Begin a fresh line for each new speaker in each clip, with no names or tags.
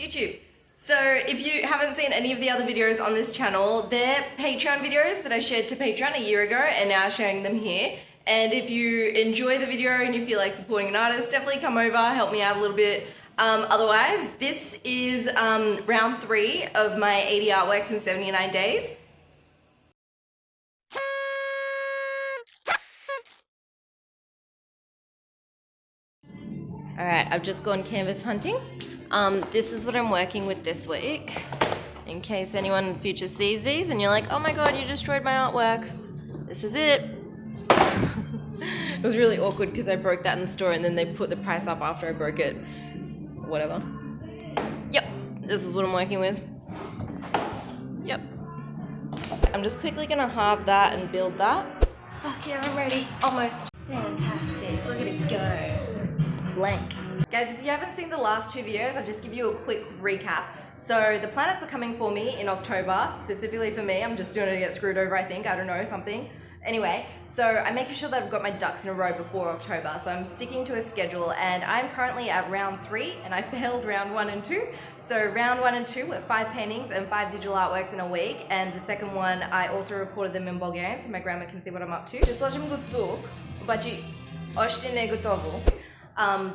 YouTube. So if you haven't seen any of the other videos on this channel, they're Patreon videos that I shared to Patreon a year ago and now sharing them here. And if you enjoy the video and you feel like supporting an artist, definitely come over, help me out a little bit. Otherwise, this is round 3 of my 80 artworks in 79 days. Alright, I've just gone canvas hunting. This is what I'm working with this week. In case anyone in the future sees these and you're like, oh my god, you destroyed my artwork. This is it. It was really awkward because I broke that in the store and then they put the price up after I broke it. Whatever. Yep, this is what I'm working with. Yep. I'm just quickly gonna halve that and build that. Fuck yeah, I'm ready. Almost. Fantastic. Look at it go. Blank. Guys, if you haven't seen the last 2 videos, I'll just give you a quick recap. So the planets are coming for me in October, specifically for me. I'm just doing it to get screwed over, I think. I don't know, something. Anyway, so I'm making sure that I've got my ducks in a row before October. So I'm sticking to a schedule and I'm currently at round 3 and I failed round 1 and 2. So round 1 and 2 were 5 paintings and 5 digital artworks in a week. And the second one, I also recorded them in Bulgarian so my grandma can see what I'm up to. Just let him go talk, but you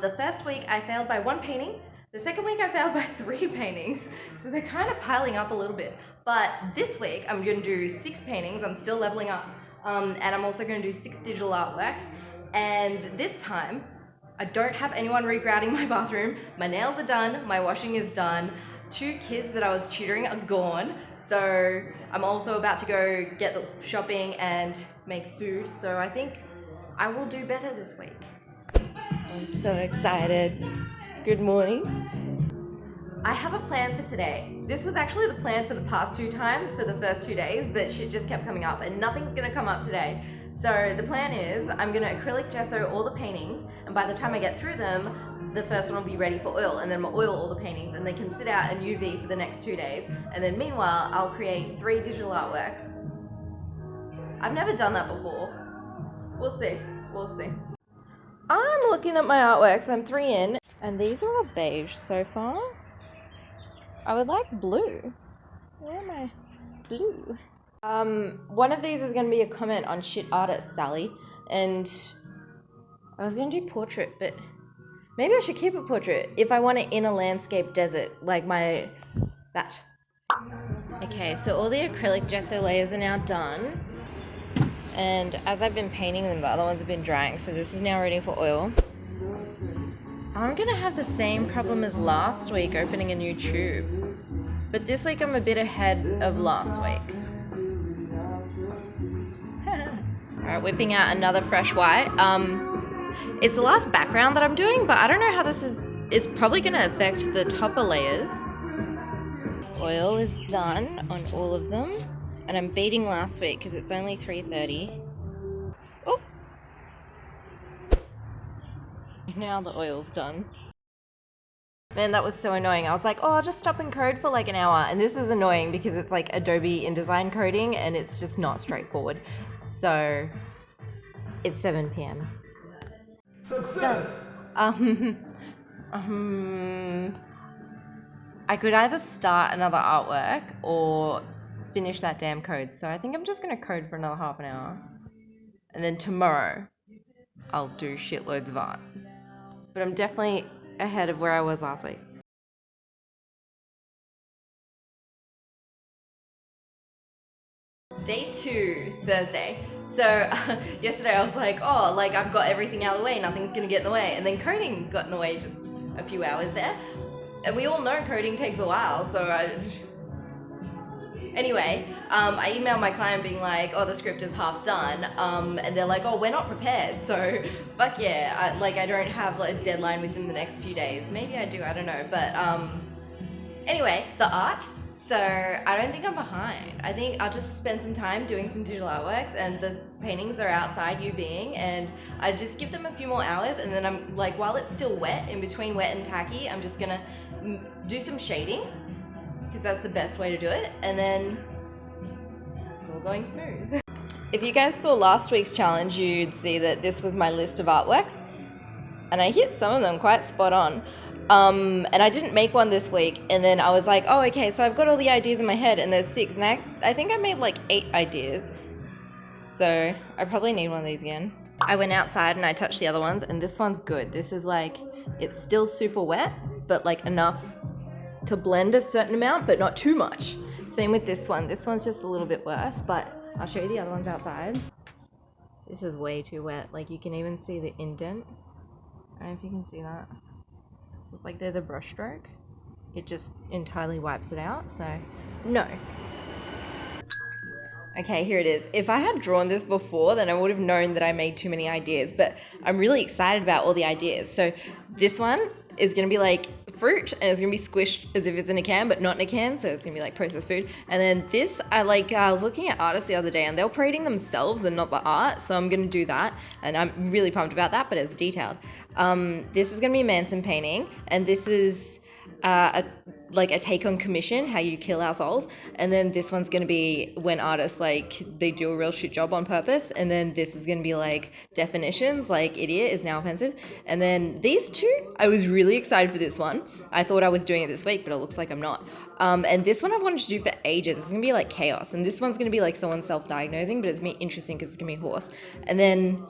the first week I failed by 1 painting. The second week I failed by 3 paintings. So they're kind of piling up a little bit. But this week I'm going to do 6 paintings. I'm still leveling up. And I'm also going to do 6 digital artworks. And this time I don't have anyone regrouting my bathroom. My nails are done. My washing is done. 2 kids that I was tutoring are gone. So I'm also about to go get the shopping and make food. So I think I will do better this week. I'm so excited. Good morning. I have a plan for today. This was actually the plan for the past 2 times for the first 2 days, but shit just kept coming up and nothing's gonna come up today. So the plan is I'm gonna acrylic gesso all the paintings and by the time I get through them, the first one will be ready for oil and then I'll oil all the paintings and they can sit out in UV for the next 2 days. And then meanwhile, I'll create 3 digital artworks. I've never done that before. We'll see, we'll see. I'm looking at my artworks, I'm 3 in, and these are all beige so far. I would like blue. Where am I? Blue. One of these is going to be a comment on shit artist, Sally, and I was going to do portrait, but maybe I should keep a portrait if I want it in a landscape desert, like that. Okay, so all the acrylic gesso layers are now done. And as I've been painting them, the other ones have been drying, so this is now ready for oil. I'm gonna have the same problem as last week, opening a new tube. But this week I'm a bit ahead of last week. Alright, whipping out another fresh white. It's the last background that I'm doing, but I don't know how this is probably gonna affect the topper layers. Oil is done on all of them. And I'm beating last week because it's only 3:30. Oh! Now the oil's done. Man, that was so annoying. I was like, oh, I'll just stop and code for like an hour. And this is annoying because it's like Adobe InDesign coding and it's just not straightforward. So, it's 7 p.m. Success! Done. I could either start another artwork or finish that damn code. So I think I'm just going to code for another half an hour. And then tomorrow, I'll do shitloads of art. But I'm definitely ahead of where I was last week. Day 2, Thursday. So yesterday I was like, oh, like I've got everything out of the way, nothing's going to get in the way. And then coding got in the way just a few hours there. And we all know coding takes a while, so Anyway, I emailed my client being like, oh, the script is half done, and they're like, oh, we're not prepared, so fuck yeah, I don't have a deadline within the next few days. Maybe I do, I don't know, but anyway, the art, so I don't think I'm behind. I think I'll just spend some time doing some digital artworks, and the paintings are outside UVing, and I just give them a few more hours, and then I'm like, while it's still wet, in between wet and tacky, I'm just gonna do some shading, because that's the best way to do it, and then it's all going smooth. If you guys saw last week's challenge, you'd see that this was my list of artworks, and I hit some of them quite spot on. And I didn't make one this week, and then I was like, oh, okay, so I've got all the ideas in my head, and there's 6, and I think I made like 8 ideas. So I probably need one of these again. I went outside and I touched the other ones, and this one's good. This is like, it's still super wet, but like enough to blend a certain amount, but not too much. Same with this one. This one's just a little bit worse, but I'll show you the other ones outside. This is way too wet. Like, you can even see the indent. I don't know if you can see that. It's like there's a brush stroke. It just entirely wipes it out, so no. Okay, here it is. If I had drawn this before, then I would have known that I made too many ideas, but I'm really excited about all the ideas. So this one is gonna be like fruit, and it's gonna be squished as if it's in a can, but not in a can, so it's gonna be like processed food. And then this, I was looking at artists the other day, and they were parading themselves and not the art, so I'm gonna do that, and I'm really pumped about that, but it's detailed. This is gonna be a Manson painting, and this is like a take on commission, how you kill our souls. And then this one's gonna be when artists, like, they do a real shit job on purpose. And then this is gonna be like definitions, like idiot is now offensive. And then these two, I was really excited for this one. I thought I was doing it this week, but it looks like I'm not. And this one I've wanted to do for ages. It's gonna be like chaos, and this one's gonna be like someone self-diagnosing, but it's gonna be interesting because it's gonna be a horse. And then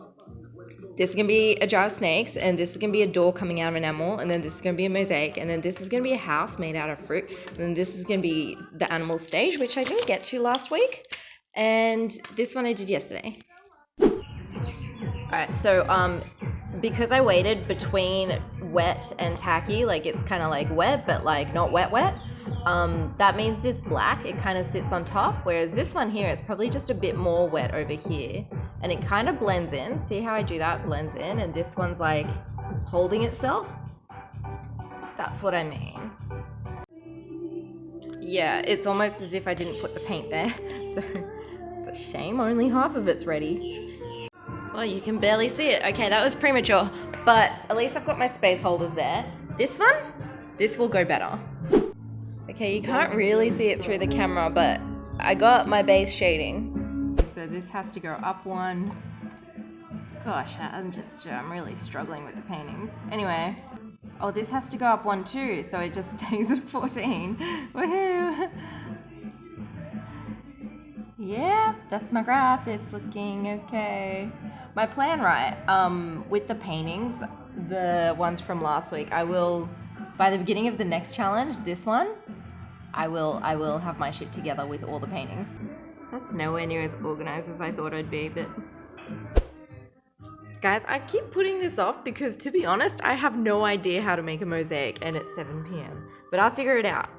this is going to be a jar of snakes, and this is going to be a door coming out of an animal, and then this is going to be a mosaic, and then this is going to be a house made out of fruit, and then this is going to be the animal stage, which I didn't get to last week, and this one I did yesterday. Alright, so because I waited between wet and tacky, like it's kind of like wet, but like not wet, that means this black, it kind of sits on top, whereas this one here, it's probably just a bit more wet over here. And it kind of blends in. See how I do that? Blends in. And this one's like holding itself. That's what I mean. Yeah, it's almost as if I didn't put the paint there. So it's a shame only half of it's ready. Well, you can barely see it. Okay, that was premature. But at least I've got my space holders there. This one, this will go better. Okay, you can't really see it through the camera, but I got my base shading. So this has to go up one. Gosh, I'm really struggling with the paintings. Anyway, oh, this has to go up one too, so it just stays at 14. Woohoo! Yeah, that's my graph. It's looking okay. My plan, right, with the paintings, the ones from last week, I will, by the beginning of the next challenge, this one, I will have my shit together with all the paintings. That's nowhere near as organized as I thought I'd be, but... Guys, I keep putting this off because, to be honest, I have no idea how to make a mosaic, and it's 7 p.m. But I'll figure it out.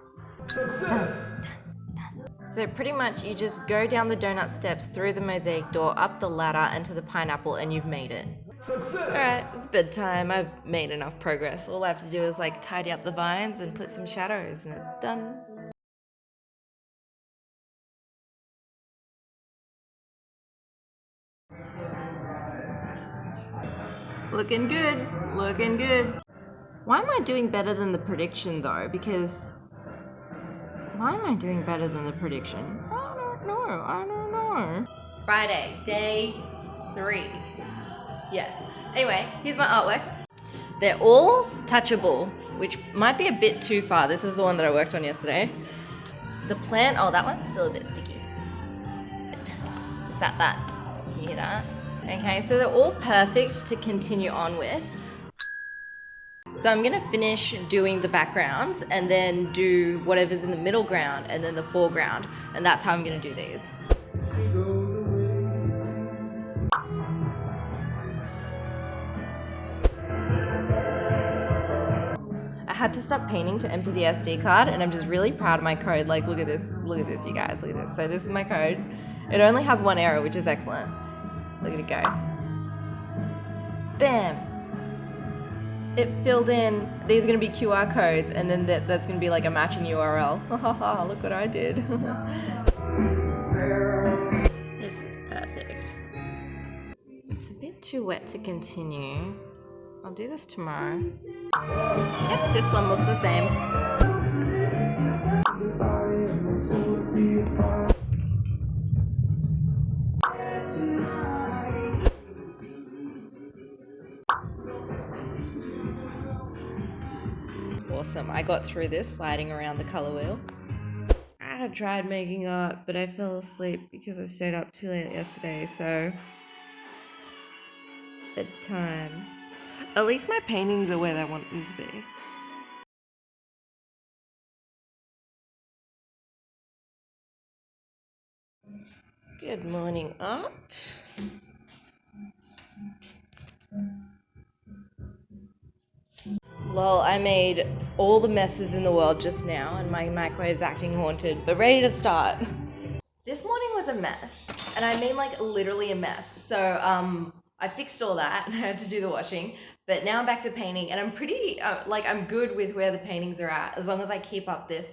So pretty much you just go down the donut steps, through the mosaic door, up the ladder, and to the pineapple, and you've made it. Alright, it's bedtime. I've made enough progress. All I have to do is like tidy up the vines and put some shadows, and it's done. Looking good, looking good. Why am I doing better than the prediction though? Because why am I doing better than the prediction? I don't know. Friday, day 3. Yes. Anyway, here's my artworks. They're all touchable, which might be a bit too far. This is the one that I worked on yesterday. The plant, oh, that one's still a bit sticky. It's at that. Can you hear that? Okay, so they're all perfect to continue on with. So I'm gonna finish doing the backgrounds and then do whatever's in the middle ground and then the foreground, and that's how I'm gonna do these. I had to stop painting to empty the SD card, and I'm just really proud of my code. Like, look at this, you guys, look at this. So this is my code. It only has 1 error, which is excellent. Look at it go. Bam! It filled in, these are going to be QR codes, and then that's going to be like a matching URL. Look what I did. This is perfect. It's a bit too wet to continue. I'll do this tomorrow. Yep, this one looks the same. I got through this sliding around the color wheel. I had tried making art, but I fell asleep because I stayed up too late yesterday, so bedtime. At least my paintings are where I want them to be. Good morning, art. Well, I made all the messes in the world just now and my microwave's acting haunted, but ready to start. This morning was a mess, and I mean like literally a mess. So I fixed all that and I had to do the washing, but now I'm back to painting and I'm pretty, I'm good with where the paintings are at as long as I keep up this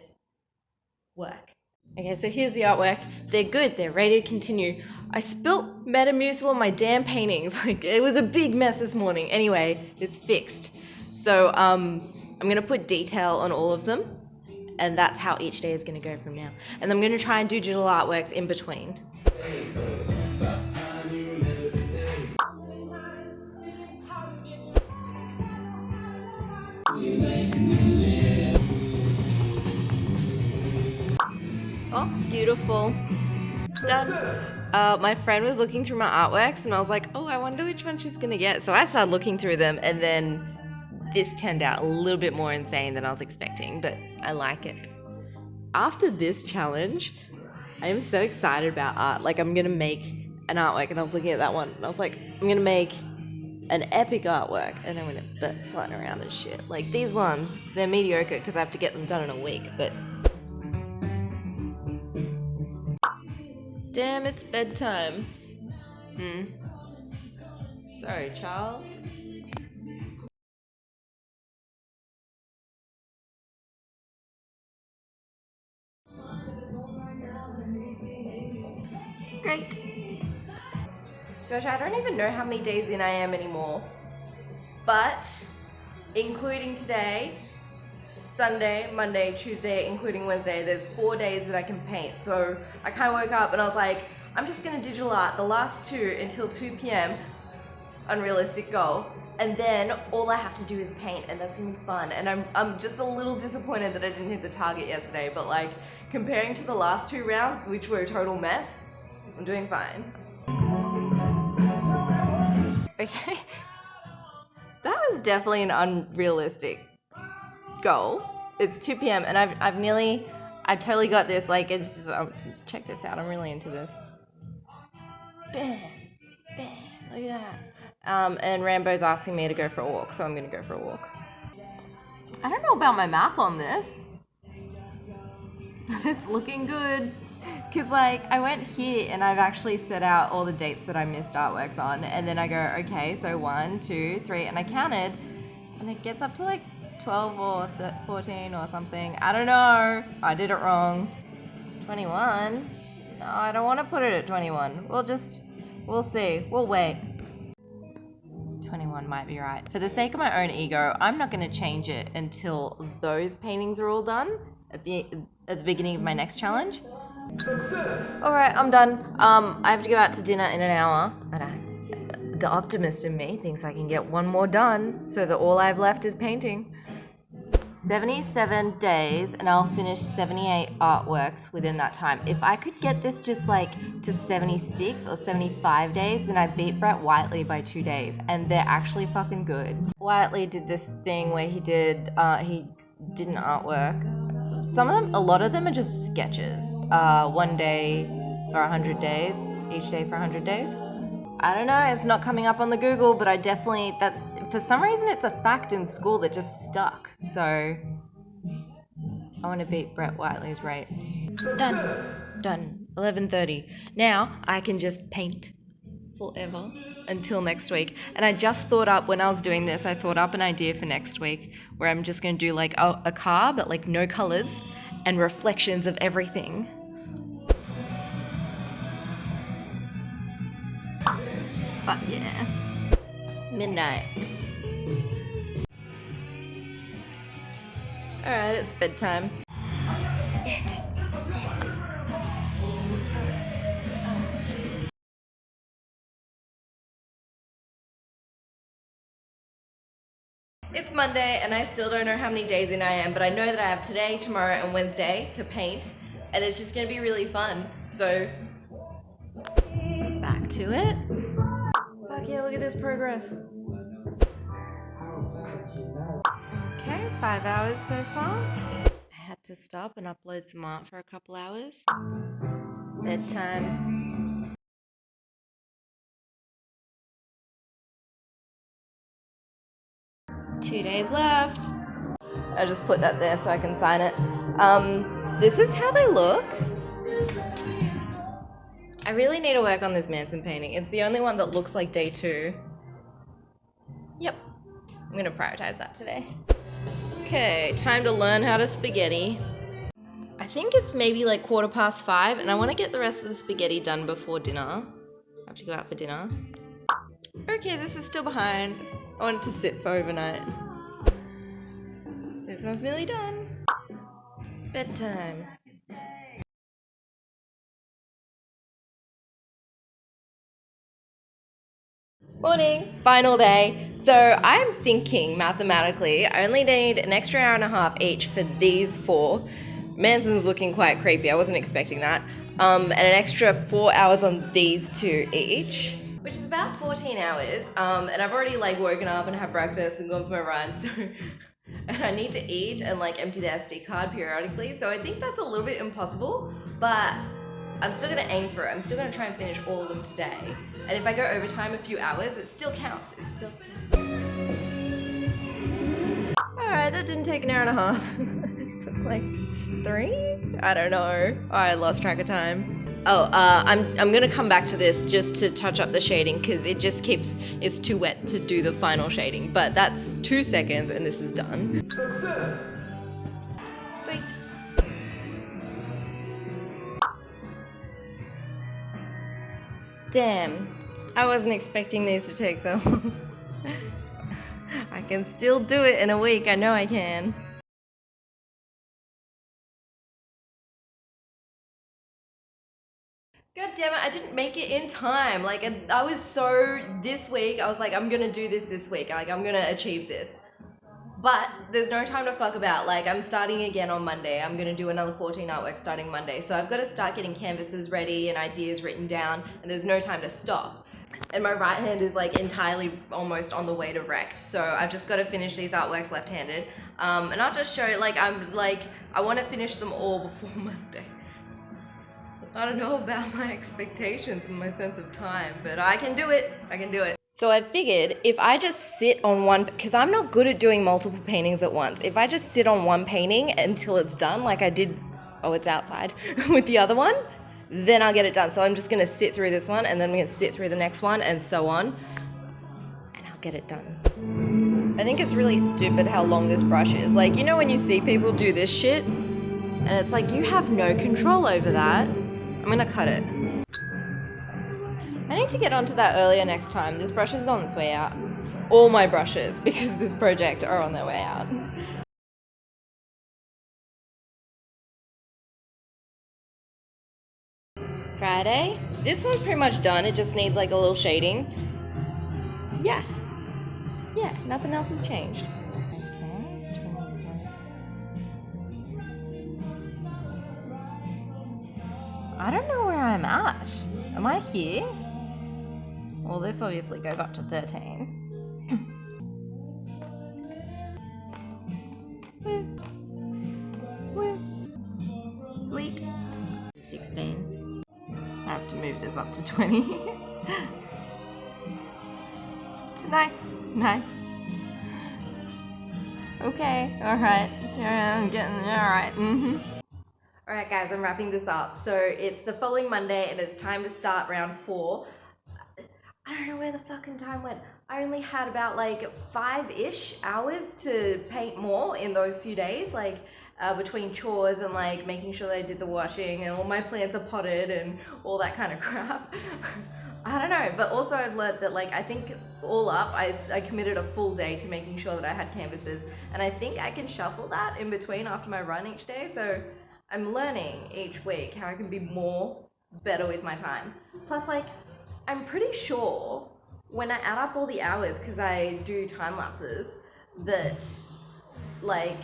work. Okay, so here's the artwork. They're good, they're ready to continue. I spilt Metamucil on my damn paintings. Like, it was a big mess this morning. Anyway, it's fixed. So I'm gonna put detail on all of them, and that's how each day is gonna go from now. And I'm gonna try and do digital artworks in between. Oh, beautiful. Done. My friend was looking through my artworks and I was like, oh, I wonder which one she's gonna get. So I started looking through them and then this turned out a little bit more insane than I was expecting, but I like it. After this challenge, I am so excited about art. Like, I'm gonna make an artwork, and I was looking at that one and I was like, I'm gonna make an epic artwork, and I'm gonna birds flying around and shit. Like, these ones, they're mediocre because I have to get them done in a week, but damn, it's bedtime. Sorry, Charles. Great. Gosh, I don't even know how many days in I am anymore. But, including today, Sunday, Monday, Tuesday, including Wednesday, there's 4 days that I can paint. So I kind of woke up and I was like, I'm just gonna digital art the last 2 until 2 p.m. Unrealistic goal. And then all I have to do is paint, and that's gonna be fun. And I'm just a little disappointed that I didn't hit the target yesterday, but like, comparing to the last 2 rounds, which were a total mess, I'm doing fine. Okay. That was definitely an unrealistic goal. It's 2 p.m. and I totally got this. Like, it's just, check this out. I'm really into this. Bam, bam, look at that. And Rambo's asking me to go for a walk, so I'm gonna go for a walk. I don't know about my map on this. It's looking good. Cause like, I went here and I've actually set out all the dates that I missed artworks on, and then I go, okay, so 1, 2, 3, and I counted, and it gets up to like 12 or 14 or something. I don't know. I did it wrong. 21? No, I don't want to put it at 21. We'll see. We'll wait. 21 might be right. For the sake of my own ego, I'm not going to change it until those paintings are all done at the beginning of my next challenge. Alright, I'm done. I have to go out to dinner in an hour, and the optimist in me thinks I can get one more done, so that all I have left is painting. 77 days, and I'll finish 78 artworks within that time. If I could get this just like to 76 or 75 days, then I beat Brett Whiteley by 2 days, and they're actually fucking good. Whiteley did this thing where he did an artwork. A lot of them are just sketches. 1 day for 100 days, each day for 100 days. I don't know, it's not coming up on the Google, but that's, for some reason it's a fact in school that just stuck. So, I want to beat Brett Whiteley's rate. Done. 11:30. Now, I can just paint forever until next week. And I just thought up, when I was doing this, I thought up an idea for next week where I'm just going to do like a car, but like no colors and reflections of everything. But yeah, midnight. Alright, it's bedtime. It's Monday and I still don't know how many days in I am, but I know that I have today, tomorrow, and Wednesday to paint, and it's just gonna be really fun. So, back to it. Fuck yeah, look at this progress. Okay, 5 hours so far. I had to stop and upload some art for a couple hours. Bedtime. Two days left. I just put that there so I can sign it. This is how they look. I really need to work on this Manson painting. It's the only one that looks like day 2. Yep. I'm gonna prioritize that today. Okay, time to learn how to spaghetti. I think it's maybe like 5:15 and I want to get the rest of the spaghetti done before dinner. I have to go out for dinner. Okay, this is still behind. I want it to sit for overnight. This one's nearly done. Bedtime. Morning, final day. So I'm thinking mathematically, I only need an extra hour and a half each for these 4. Manson's looking quite creepy, I wasn't expecting that. And an extra 4 hours on these 2 each, which is about 14 hours. And I've already like woken up and had breakfast and gone for my run, so and I need to eat and like empty the SD card periodically. So I think that's a little bit impossible, but I'm still gonna aim for it. I'm still gonna try and finish all of them today. And if I go overtime a few hours, it still counts. It still Alright, that didn't take an hour and a half. It took like 3? I don't know. I lost track of time. Oh, I'm gonna come back to this just to touch up the shading because it just keeps, it's too wet to do the final shading. But that's 2 seconds and this is done. Sweet. Damn, I wasn't expecting these to take so long. I can still do it in a week, I know I can. God damn it, I didn't make it in time. Like, I was so, this week, I was like, I'm gonna do this week. Like, I'm gonna achieve this. But there's no time to fuck about. Like, I'm starting again on Monday. I'm gonna do another 14 artwork starting Monday. So I've got to start getting canvases ready and ideas written down, and there's no time to stop. And my right hand is like entirely almost on the way to wrecked. So I've just got to finish these artworks left-handed. And I'll just show, like, I want to finish them all before Monday. I don't know about my expectations and my sense of time, but I can do it. I can do it. So I figured if I just sit on one, because I'm not good at doing multiple paintings at once. If I just sit on one painting until it's done, like I did, oh, it's outside, with the other one, then I'll get it done. So I'm just going to sit through this one, and then I'm going to sit through the next one, and so on, and I'll get it done. I think it's really stupid how long this brush is. Like, you know when you see people do this shit, and it's like, you have no control over that. I'm going to cut it. I need to get onto that earlier next time. This brush is on its way out. All my brushes, because this project, are on their way out. Friday. This one's pretty much done. It just needs like a little shading. Yeah. Yeah, nothing else has changed. Okay. I don't know where I'm at. Am I here? Well, this obviously goes up to 13. Woo. Woo. Sweet. 16. I have to move this up to 20. Nice. Nice. Okay. Alright. I'm getting, alright. Alright guys, I'm wrapping this up. So it's the following Monday and it's time to start round 4. I don't know where the fucking time went. I only had about like 5-ish hours to paint more in those few days, like between chores and like making sure that I did the washing and all my plants are potted and all that kind of crap. I don't know, but also I've learned that, like, I think all up, I committed a full day to making sure that I had canvases, and I think I can shuffle that in between after my run each day, so I'm learning each week how I can be better with my time. Plus, like, I'm pretty sure when I add up all the hours, because I do time lapses, that, like,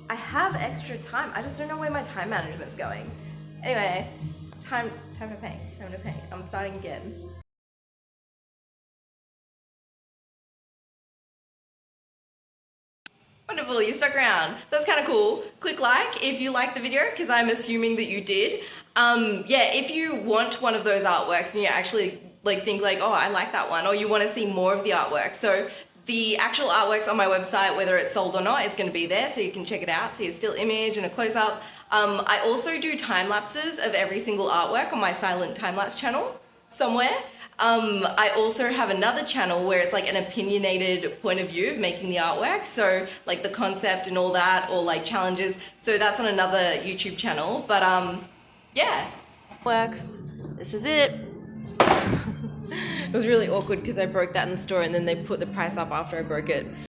I have extra time. I just don't know where my time management's going. Anyway, time to paint. Time to paint. I'm starting again. Wonderful, you stuck around. That's kind of cool. Click like if you liked the video, because I'm assuming that you did. Yeah, if you want one of those artworks and you actually like think like, oh, I like that one, or you want to see more of the artwork. So the actual artwork's on my website, whether it's sold or not, it's going to be there, so you can check it out, see a still image and a close-up. I also do time lapses of every single artwork on my silent time-lapse channel somewhere. I also have another channel where it's like an opinionated point of view of making the artwork, so like the concept and all that, or like challenges, so that's on another YouTube channel. But yeah, work, this is it. It was really awkward because I broke that in the store and then they put the price up after I broke it.